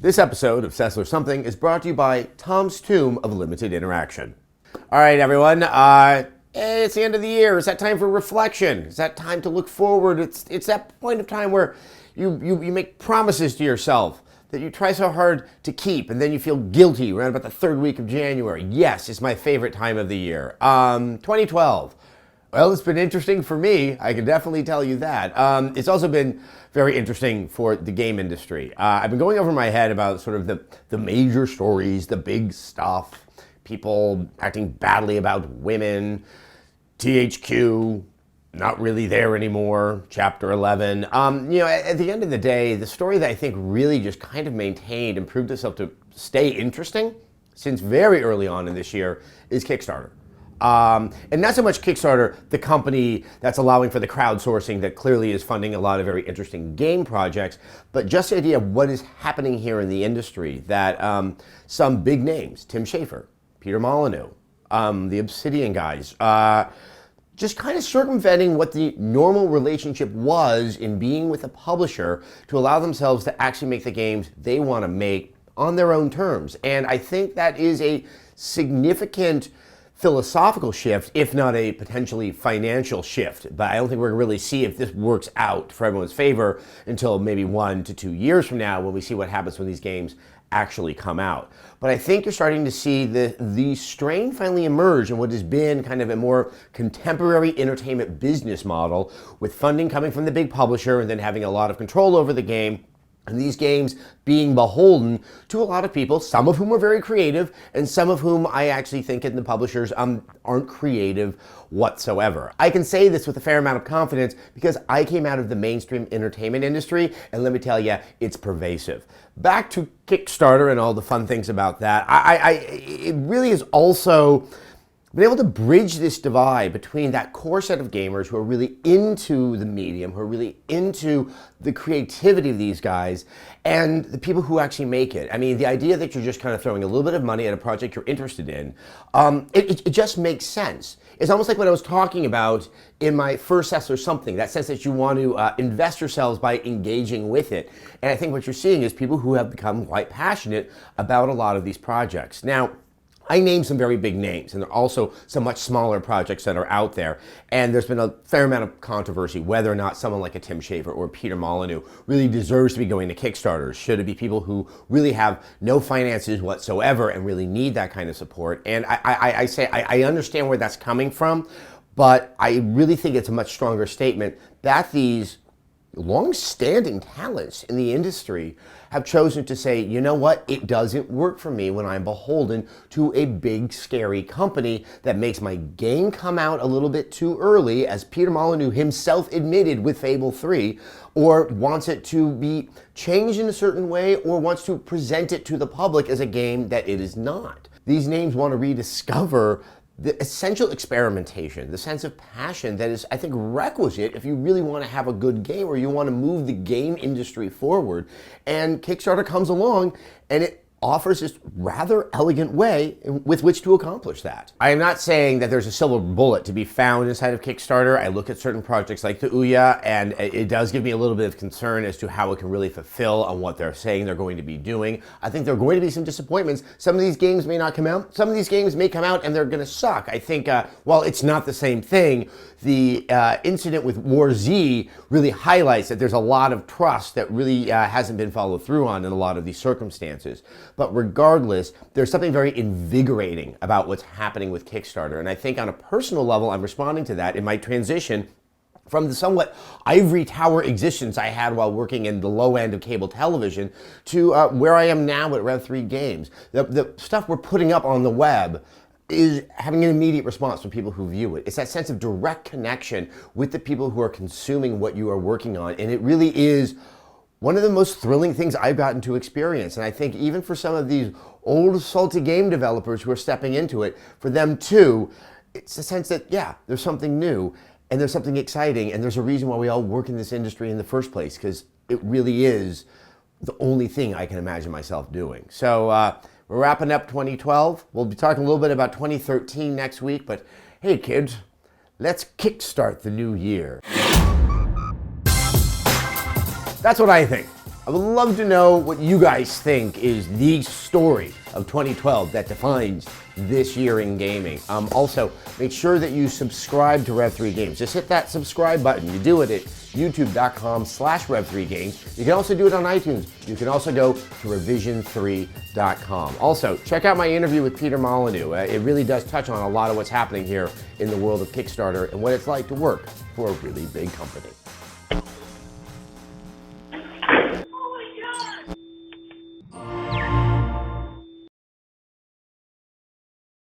This episode of Sessler Something is brought to you by Tom's Tomb of Limited Interaction. All right, everyone. It's the end of the year. It's that time for reflection. It's that time to look forward. It's that point of time where you make promises to yourself that you try so hard to keep, and then you feel guilty around about the third week of January. Yes, it's my favorite time of the year. 2012. Well, it's been interesting for me. I can definitely tell you that. It's also been very interesting for the game industry. I've been going over my head about sort of the major stories, the big stuff, people acting badly about women, THQ, not really there anymore, Chapter 11. At the end of the day, the story that I think really just kind of maintained and proved itself to stay interesting since very early on in this year is Kickstarter. And not so much Kickstarter, the company that's allowing for the crowdsourcing that clearly is funding a lot of very interesting game projects, but just the idea of what is happening here in the industry, that some big names, Tim Schafer, Peter Molyneux, the Obsidian guys, just kind of circumventing what the normal relationship was in being with a publisher to allow themselves to actually make the games they want to make on their own terms. And I think that is a significant philosophical shift, if not a potentially financial shift. But I don't think we're going to really see if this works out for everyone's favor until maybe 1 to 2 years from now when we see what happens when these games actually come out. But I think you're starting to see the strain finally emerge in what has been kind of a more contemporary entertainment business model, with funding coming from the big publisher and then having a lot of control over the game. And these games being beholden to a lot of people, some of whom are very creative, and some of whom I actually think in the publishers aren't creative whatsoever. I can say this with a fair amount of confidence because I came out of the mainstream entertainment industry, and let me tell you, it's pervasive. Back to Kickstarter and all the fun things about that, it really is also been able to bridge this divide between that core set of gamers who are really into the medium, who are really into the creativity of these guys, and the people who actually make it. I mean, the idea that you're just kind of throwing a little bit of money at a project you're interested in, it just makes sense. It's almost like what I was talking about in my first Sessler Something, that sense that you want to invest yourselves by engaging with it. And I think what you're seeing is people who have become quite passionate about a lot of these projects. Now, I named some very big names, and there are also some much smaller projects that are out there. And there's been a fair amount of controversy whether or not someone like a Tim Schafer or Peter Molyneux really deserves to be going to Kickstarter. Should it be people who really have no finances whatsoever and really need that kind of support? And I understand where that's coming from, but I really think it's a much stronger statement that these long-standing talents in the industry have chosen to say, you know what, it doesn't work for me when I'm beholden to a big, scary company that makes my game come out a little bit too early, as Peter Molyneux himself admitted with Fable 3, or wants it to be changed in a certain way, or wants to present it to the public as a game that it is not. These names want to rediscover the essential experimentation, the sense of passion that is, I think, requisite if you really want to have a good game or you want to move the game industry forward. And Kickstarter comes along and it offers this rather elegant way with which to accomplish that. I am not saying that there's a silver bullet to be found inside of Kickstarter. I look at certain projects like the Ouya, and it does give me a little bit of concern as to how it can really fulfill on what they're saying they're going to be doing. I think there are going to be some disappointments. Some of these games may not come out. Some of these games may come out and they're going to suck. I think, while it's not the same thing, the incident with War Z really highlights that there's a lot of trust that really hasn't been followed through on in a lot of these circumstances. But regardless, there's something very invigorating about what's happening with Kickstarter. And I think on a personal level, I'm responding to that in my transition from the somewhat ivory tower existence I had while working in the low end of cable television to where I am now at Rev3 Games. The stuff we're putting up on the web is having an immediate response from people who view it. It's that sense of direct connection with the people who are consuming what you are working on. And it really is one of the most thrilling things I've gotten to experience. And I think even for some of these old salty game developers who are stepping into it, for them too, it's a sense that, yeah, there's something new and there's something exciting and there's a reason why we all work in this industry in the first place, because it really is the only thing I can imagine myself doing. So we're wrapping up 2012. We'll be talking a little bit about 2013 next week, but hey kids, let's kickstart the new year. That's what I think. I would love to know what you guys think is the story of 2012 that defines this year in gaming. Also, make sure that you subscribe to Rev3Games. Just hit that subscribe button. You do it at youtube.com/Rev3Games. You can also do it on iTunes. You can also go to revision3.com. Also, check out my interview with Peter Molyneux. It really does touch on a lot of what's happening here in the world of Kickstarter and what it's like to work for a really big company.